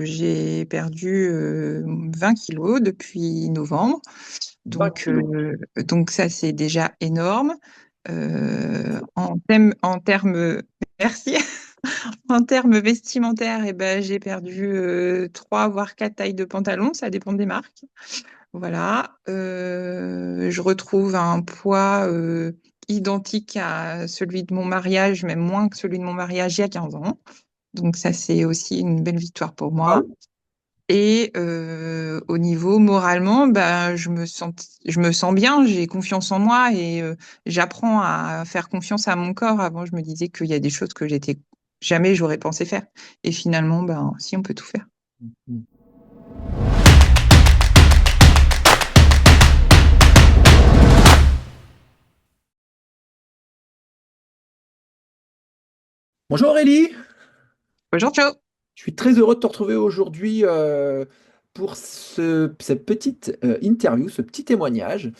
j'ai perdu 20 kilos depuis novembre. 20 Donc, kilos. donc ça, c'est déjà énorme. En termes, merci. En termes vestimentaires, eh ben, j'ai perdu 3 voire 4 tailles de pantalon, ça dépend des marques. Voilà. Je retrouve un poids identique à celui de mon mariage, même moins que celui de mon mariage il y a 15 ans. Donc ça, c'est aussi une belle victoire pour moi. Waouh. Et au niveau moralement, bah, je me sens bien, j'ai confiance en moi et j'apprends à faire confiance à mon corps. Avant, je me disais qu'il y a des choses que jamais j'aurais pensé faire. Et finalement, ben, si, on peut tout faire. Mhm. Bonjour Aurélie, Bonjour, ciao! je suis très heureux de te retrouver aujourd'hui pour cette petite interview, ce petit témoignage.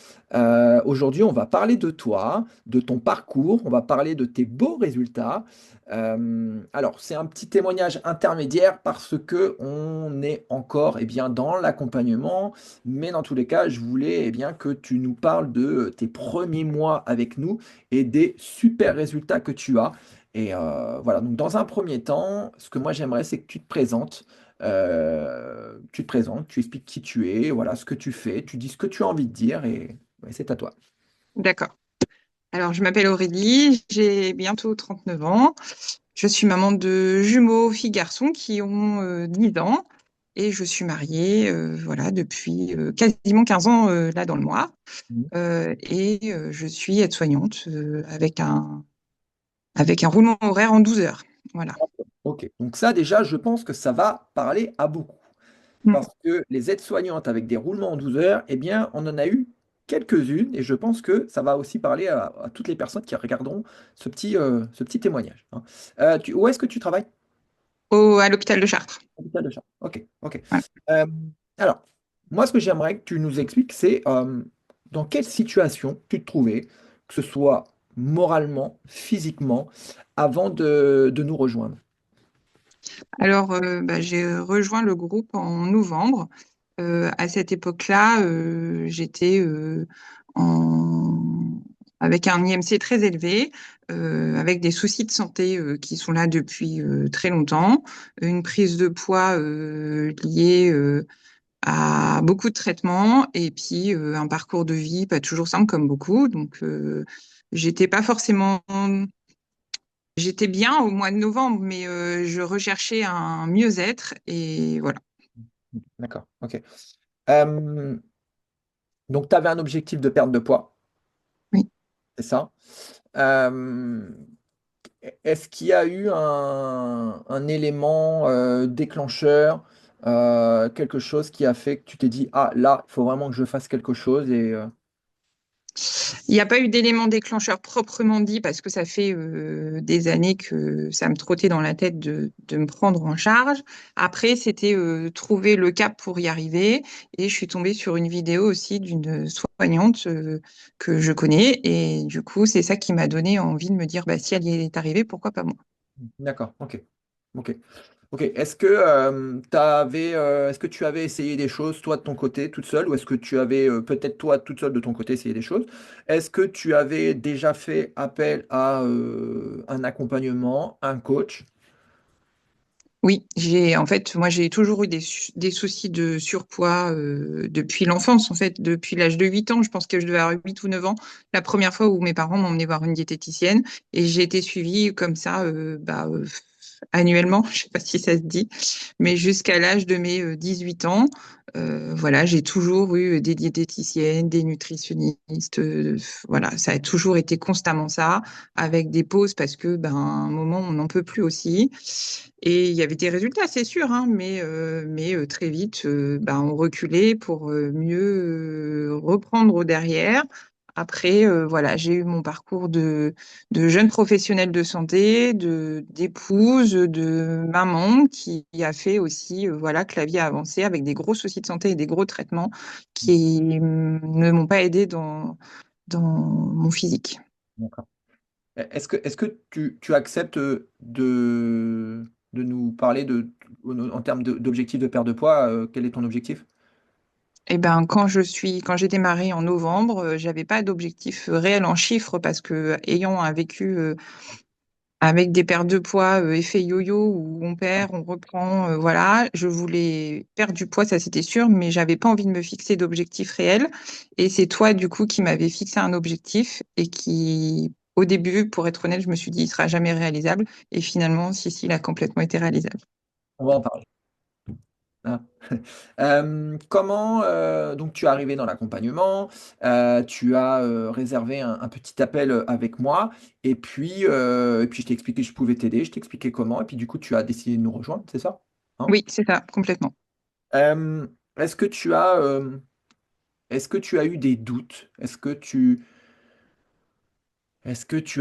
Aujourd'hui, on va parler de toi, de ton parcours, on va parler de tes beaux résultats. Alors, c'est un petit témoignage intermédiaire parce que on est encore bien, dans l'accompagnement, mais dans tous les cas, je voulais bien, que tu nous parles de tes premiers mois avec nous et des super résultats que tu as. Et voilà, donc dans un premier temps, ce que moi j'aimerais, c'est que tu te présentes. Tu expliques qui tu es, voilà, ce que tu fais, tu dis ce que tu as envie de dire et ouais, c'est à toi. D'accord. Alors, je m'appelle Aurélie, j'ai bientôt 39 ans. Je suis maman de jumeaux filles-garçons qui ont 10 ans et je suis mariée voilà, depuis quasiment 15 ans là dans le mois. Mhm. Je suis aide-soignante avec un roulement horaire en 12 heures. Voilà. Ok, donc ça déjà, je pense que ça va parler à beaucoup. Mm. Parce que les aides-soignantes avec des roulements en 12 heures, on en a eu quelques-unes et je pense que ça va aussi parler à toutes les personnes qui regarderont ce petit témoignage, hein. Où est-ce que tu travailles? À l'hôpital de Chartres. Hôpital de Chartres. Ok, ok. Voilà. Euh, alors, moi, ce que j'aimerais que tu nous expliques, c'est dans quelle situation tu te trouvais, que ce soit moralement, physiquement, avant de nous rejoindre. Alors, bah, j'ai rejoint le groupe en novembre. À cette époque-là, j'étais en... avec un IMC très élevé, avec des soucis de santé qui sont là depuis très longtemps, une prise de poids liée à beaucoup de traitements et puis un parcours de vie pas toujours simple comme beaucoup. Donc, j'étais pas forcément j'étais bien au mois de novembre, mais je recherchais un mieux-être et voilà. D'accord, ok. Euh, donc, tu avais un objectif de perte de poids, Oui. c'est ça? Euh, Est-ce qu'il y a eu un élément déclencheur, quelque chose qui a fait que tu t'es dit, ah là, il faut vraiment que je fasse quelque chose Il n'y a pas eu d'élément déclencheur proprement dit parce que ça fait des années que ça me trottait dans la tête de me prendre en charge. Après, c'était trouver le cap pour y arriver. Et je suis tombée sur une vidéo aussi d'une soignante que je connais. Et du coup, c'est ça qui m'a donné envie de me dire, bah, si elle y est arrivée, pourquoi pas moi? D'accord, ok. Ok. Ok. Est-ce que tu avais essayé des choses, toi, de ton côté, toute seule, ou est-ce que tu avais peut-être toi, toute seule de ton côté, essayé des choses? Est-ce que tu avais déjà fait appel à un accompagnement, un coach? Oui, moi j'ai toujours eu des soucis de surpoids depuis l'enfance en fait, depuis l'âge de 8 ans, je pense que je devais avoir 8 ou 9 ans, la première fois où mes parents m'ont emmené voir une diététicienne et j'ai été suivie comme ça annuellement, je sais pas si ça se dit, mais jusqu'à l'âge de mes 18 ans, voilà, j'ai toujours eu des diététiciennes, des nutritionnistes, voilà, ça a toujours été constamment ça, avec des pauses parce que ben à un moment on n'en peut plus aussi. Et il y avait des résultats, c'est sûr, hein, mais très vite, ben, on reculait pour mieux reprendre au derrière. Après, voilà, j'ai eu mon parcours de jeune professionnelle de santé, d'épouse, de maman, qui a fait aussi, voilà, que la vie a avancé avec des gros soucis de santé et des gros traitements qui ne m'ont pas aidé dans mon physique. D'accord. Est-ce que tu acceptes de nous parler de en termes d'objectif de perte de poids, quel est ton objectif? Eh ben, quand j'ai démarré en novembre, j'avais pas d'objectif réel en chiffres parce que ayant un vécu avec des pertes de poids, effet yo-yo où on perd, on reprend, voilà. Je voulais perdre du poids, ça c'était sûr, mais j'avais pas envie de me fixer d'objectif réel. Et c'est toi, du coup, qui m'avais fixé un objectif et qui, au début, pour être honnête, je me suis dit, il sera jamais réalisable. Et finalement, si, il a complètement été réalisable. On va en parler. Hein. Comment donc tu es arrivé dans l'accompagnement, tu as, réservé un petit appel, avec moi et puis je t'ai expliqué que je pouvais t'aider, je t'ai expliqué comment et puis du coup tu as décidé de nous rejoindre, c'est ça? Hein? Oui, c'est ça, complètement. Est-ce que tu as, est-ce que tu as eu des doutes? Est-ce que tu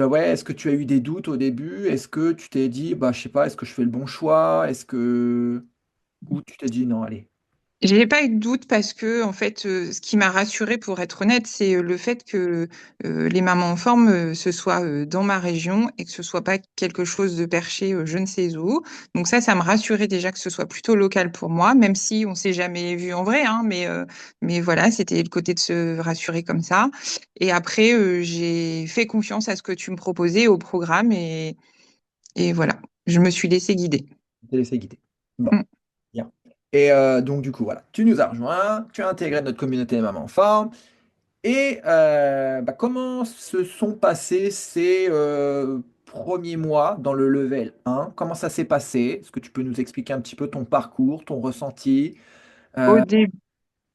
as eu des doutes au début? Est-ce que tu t'es dit: «Bah, je sais pas, est-ce que je fais le bon choix?» ou tu t'es dit: «Non, allez». J'ai pas eu de doute parce que, en fait, ce qui m'a rassurée, pour être honnête, c'est le fait que les mamans en forme, ce soit dans ma région et que ce soit pas quelque chose de perché je ne sais où. Donc ça me rassurait déjà que ce soit plutôt local pour moi, même si on s'est jamais vu en vrai, hein, mais voilà, c'était le côté de se rassurer comme ça. Et après, j'ai fait confiance à ce que tu me proposais au programme et voilà, je me suis laissée guider. Tu t'es laissé guider. Bon. Mm. Bien et donc du coup, voilà, tu nous as rejoints, tu as intégré notre communauté des mamans en forme et bah, comment se sont passés ces, 1ers mois dans le level 1? Comment ça s'est passé? Est-ce que tu peux nous expliquer un petit peu ton parcours, ton ressenti? Au Heu, début,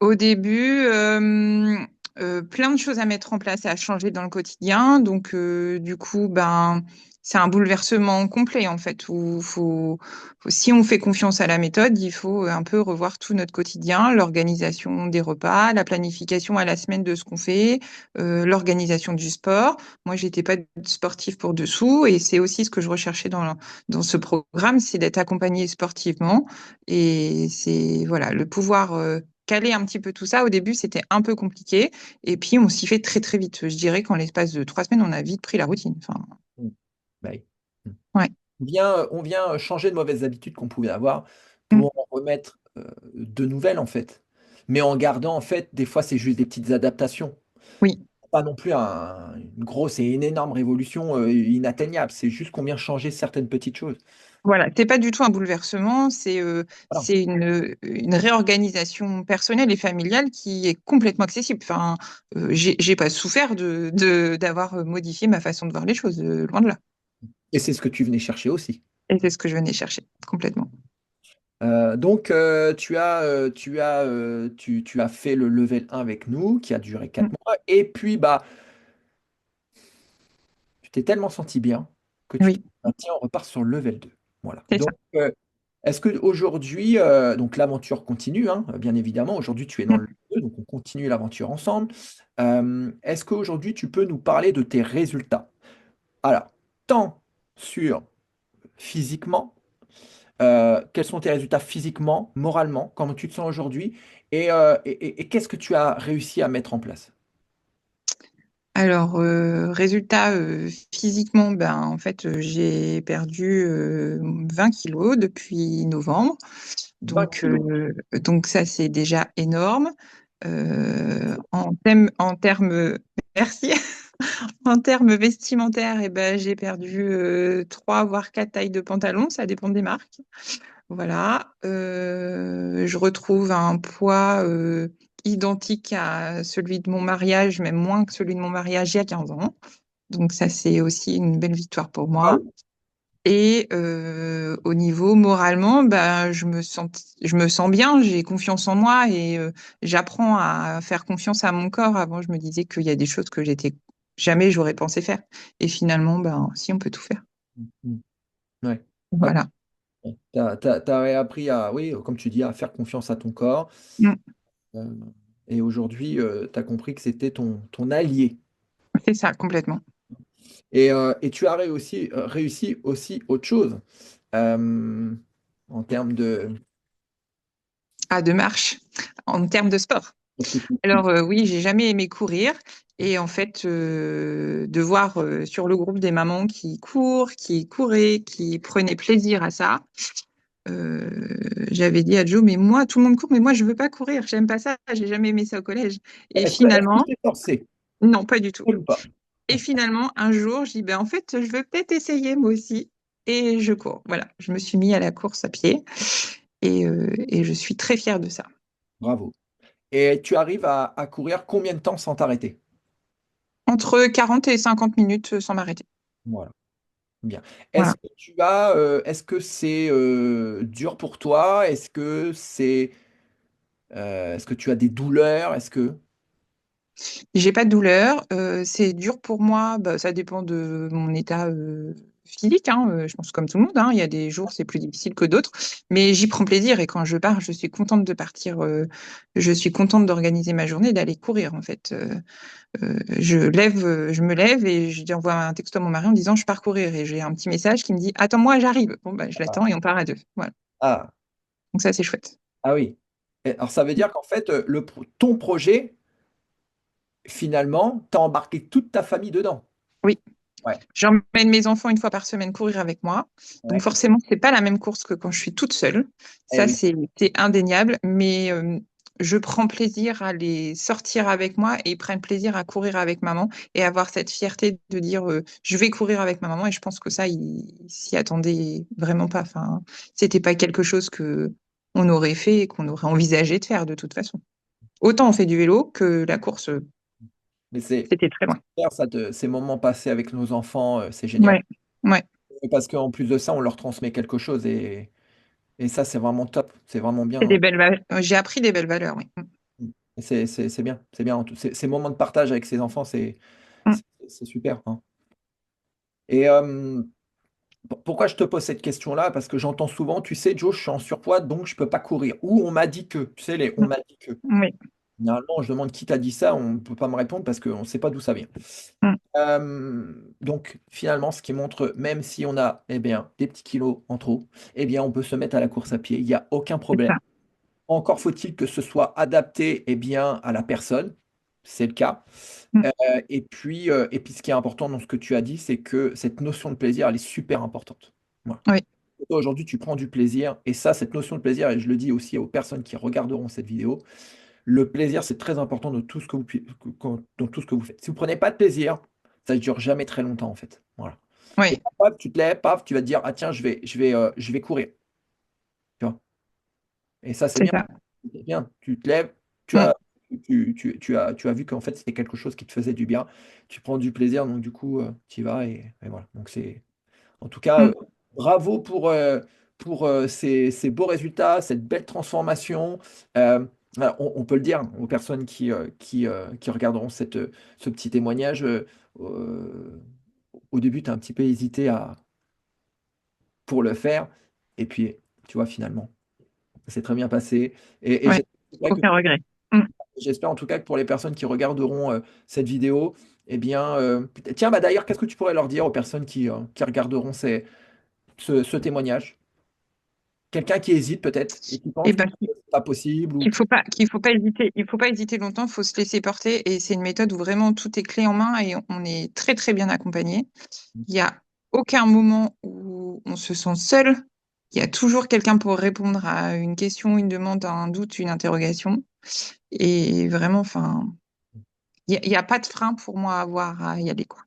Au début, plein de choses à mettre en place, à changer dans le quotidien. Donc, du coup, ben, c'est un bouleversement complet, en fait, où si on fait confiance à la méthode, il faut un peu revoir tout notre quotidien, l'organisation des repas, la planification à la semaine de ce qu'on fait, l'organisation du sport. Moi, j'étais pas sportive pour dessous, et c'est aussi ce que je recherchais dans ce programme, c'est d'être accompagnée sportivement. Et c'est, voilà, le pouvoir caler un petit peu tout ça. Au début, c'était un peu compliqué. Et puis, on s'y fait très, très vite. Je dirais qu'en l'espace de 3 semaines, on a vite pris la routine. Enfin, mmh, bah, oui. Mmh. ouais. On vient changer de mauvaises habitudes qu'on pouvait avoir Mm. pour en remettre, de nouvelles, en fait. Mais en gardant, en fait, des fois, c'est juste des petites adaptations. Oui. Pas non plus une grosse et une énorme révolution, inatteignable. C'est juste qu'on vient changer certaines petites choses. Voilà. C'est pas du tout un bouleversement. Voilà. C'est une réorganisation personnelle et familiale qui est complètement accessible. Enfin, j'ai pas souffert d'avoir modifié ma façon de voir les choses, loin de là. Et c'est ce que tu venais chercher aussi. Et c'est ce que je venais chercher, complètement. Donc tu as fait le level 1 avec nous qui a duré Mm. 4 mois et puis, bah, tu t'es tellement senti bien que tu t'es Oui, dit: «Bah, tiens, on repart sur le level 2». Voilà. c'est Donc ça. est-ce qu'aujourd'hui, donc l'aventure continue, hein, bien évidemment. Aujourd'hui, tu es dans Mm. le level 2, donc on continue l'aventure ensemble. Est-ce qu'aujourd'hui, tu peux nous parler de tes résultats? Alors, tant sur physiquement, quels sont tes résultats physiquement, moralement? Comment tu te sens aujourd'hui? Et qu'est-ce que tu as réussi à mettre en place? Alors, résultat, physiquement, ben, en fait, j'ai perdu 20 kilos depuis novembre. 20 Donc, kilos. donc ça, c'est déjà énorme. En termes, merci. En termes vestimentaires, eh ben, j'ai perdu 3 voire 4 tailles de pantalon, ça dépend des marques. Voilà. Je retrouve un poids identique à celui de mon mariage, même moins que celui de mon mariage il y a 15 ans. Donc ça, c'est aussi une belle victoire pour moi. Waouh! Et au niveau moralement, bah, je me sens bien, j'ai confiance en moi et j'apprends à faire confiance à mon corps. Avant, je me disais qu'il y a des choses que jamais j'aurais pensé faire. Et finalement, ben, si on peut tout faire. Mmh mh. Ouais. Ouais, Voilà. tu as réappris à oui, comme tu dis, à faire confiance à ton corps, Mm. heu et aujourd'hui, tu as compris que c'était ton allié C'est ça, complètement. et tu as réussi aussi autre chose, hem, en termes de À 2 marches, en termes de sport. qu'est-ce que tu Alors oui, j'ai jamais aimé courir et en fait, de voir sur le groupe des mamans qui courent, qui couraient, qui prenaient plaisir à ça, euh, j'avais dit à Joe, mais moi, tout le monde court, mais moi, je veux pas courir, j'aime pas ça, j'ai jamais aimé ça au collège. Et Est-ce que finalement, c'est forcé? non, pas du tout. Ou pas? Et finalement, un jour, je dis, ben, en fait, je veux peut-être essayer moi aussi. Et je cours. Voilà, je me suis mis à la course à pied et je suis très fière de ça. Bravo. Et tu arrives à courir combien de temps sans t'arrêter? Entre 40 et 50 minutes sans m'arrêter. Voilà, bien. Voilà. Est-ce que c'est dur pour toi? Est-ce que tu as des douleurs? Est-ce que J'ai pas de douleur. C'est dur pour moi. Bah, ça dépend de mon état physique, hein. Je pense comme tout le monde, hein. Il y a des jours c'est plus difficile que d'autres, mais j'y prends plaisir et quand je pars, je suis contente de partir. Je suis contente d'organiser ma journée, d'aller courir en fait. Je me lève et je envoie un texto à mon mari en disant je pars courir et j'ai un petit message qui me dit attends-moi, j'arrive. Bon bah je l'attends et on part à deux. Voilà. ah, Donc ça c'est chouette. ah oui. Alors ça veut dire qu'en fait ton projet finalement t'as embarqué toute ta famille dedans. Oui. Ouais. J'emmène mes enfants une fois par semaine courir avec moi. Donc Ouais. forcément, c'est pas la même course que quand je suis toute seule. Eh Ça, oui. c'est indéniable. Mais je prends plaisir à les sortir avec moi et ils prennent plaisir à courir avec maman et avoir cette fierté de dire je vais courir avec ma maman. Et je pense que ça, ils s'y attendaient vraiment pas. Enfin, c'était pas quelque chose que on aurait fait et qu'on aurait envisagé de faire de toute façon. Autant on fait du vélo que la course, Mais c'est c'était très loin. super, ces moments passés avec nos enfants, c'est génial. Ouais, ouais. Parce qu'en plus de ça, on leur transmet quelque chose et ça, c'est vraiment top. C'est vraiment C'est bien. des belles valeurs. J'ai appris des belles valeurs, oui. C'est bien. C'est bien. Ces moments de partage avec ses enfants, Mm, c'est super, hein. Et pourquoi je te pose cette question-là? Parce que j'entends souvent, tu sais, Joe, je suis en surpoids, donc je peux pas courir. Ou on m'a dit que, tu sais, on mm, m'a dit que. oui. Généralement, je demande qui t'a dit ça, on ne peut pas me répondre parce qu'on ne sait pas d'où ça vient. Mm, Donc finalement, ce qui montre, même si on a eh bien, des petits kilos en trop, eh bien, on peut se mettre à la course à pied, il n'y a aucun c'est problème. ça. Encore faut-il que ce soit adapté eh bien, à la personne, c'est le cas. Mm, Euh, et puis, ce qui est important dans ce que tu as dit, c'est que cette notion de plaisir, elle est super importante. Voilà. oui, Toi, aujourd'hui, tu prends du plaisir, et ça, cette notion de plaisir, et je le dis aussi aux personnes qui regarderont cette vidéo, le plaisir, c'est très important dans tout ce que dans tout ce que vous faites. Si vous prenez pas de plaisir, ça ne dure jamais très longtemps, en fait. Voilà. Et oui, paf, tu te lèves, paf, tu vas te dire, ah tiens, je vais courir. Tu vois. Et ça, c'est c'est bien. ça. C'est bien. Tu te lèves, tu Mm, as, tu as vu qu'en fait, c'était quelque chose qui te faisait du bien. Tu prends du plaisir, donc du coup, tu y vas et voilà. Donc en tout cas, mm, bravo pour ces beaux résultats, cette belle transformation. Alors, on peut le dire aux personnes qui regarderont ce petit témoignage. Euh, Au début, tu as un petit peu hésité pour le faire. Et puis, tu vois, finalement, ça s'est très bien passé. Et ouais, aucun regret. Mm. j'espère en tout cas que pour les personnes qui regarderont cette vidéo, eh bien, tiens, bah d'ailleurs, qu'est-ce que tu pourrais leur dire aux personnes qui regarderont ce témoignage? Quelqu'un qui hésite peut-être et qui Et pense que ben, c'est pas possible ou qu'il faut pas hésiter longtemps, il faut se laisser porter. Et c'est une méthode où vraiment tout est clé en main et on est très, très bien accompagné. Il y a aucun moment où on se sent seul. Il y a toujours quelqu'un pour répondre à une question, une demande, un doute, une interrogation. Et vraiment, enfin, il y a pas de frein pour moi à avoir à y aller, quoi.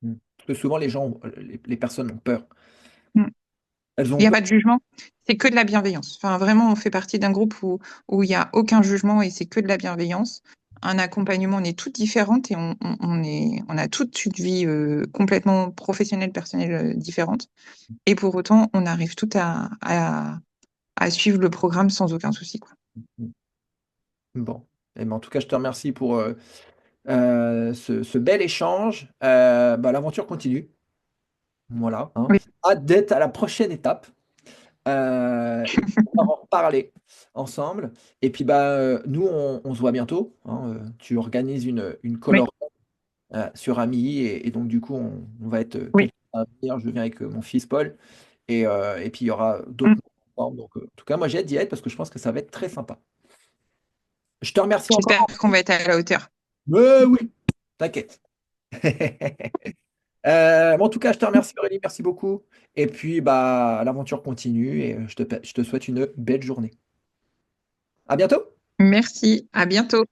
Mm. Parce que souvent les personnes ont peur. Mm. Elles Il ont n'y a peur. pas de jugement, c'est que de la bienveillance. Enfin, vraiment, on fait partie d'un groupe où il n'y a aucun jugement et c'est que de la bienveillance. Un accompagnement, on est toutes différentes et on a toute une vie complètement professionnelle, personnelle différente. Et pour autant, on arrive toutes à suivre le programme sans aucun souci, quoi. Mm. Bon. Eh ben, en tout cas, je te remercie pour ce bel échange. Bah, l'aventure continue. Voilà, hein. Oui, Hâte d'être à la prochaine étape. Et puis, on va en reparler ensemble. Et puis, bah, nous, on se voit bientôt, hein. Tu organises une oui, color sur Ami. Et donc, du coup, on va être oui. quelques à venir. Je viens avec mon fils Paul. Et puis, il y aura d'autres Mm. membres. Donc, en tout cas, moi, j'ai hâte d'y être parce que je pense que ça va être très sympa. Je te remercie J'espère encore. qu'on va être à la hauteur. Mais oui, t'inquiète. Mais en tout cas, je te remercie, Aurélie, merci beaucoup. Et puis, bah, l'aventure continue et je te souhaite une belle journée. À bientôt! Merci, à bientôt.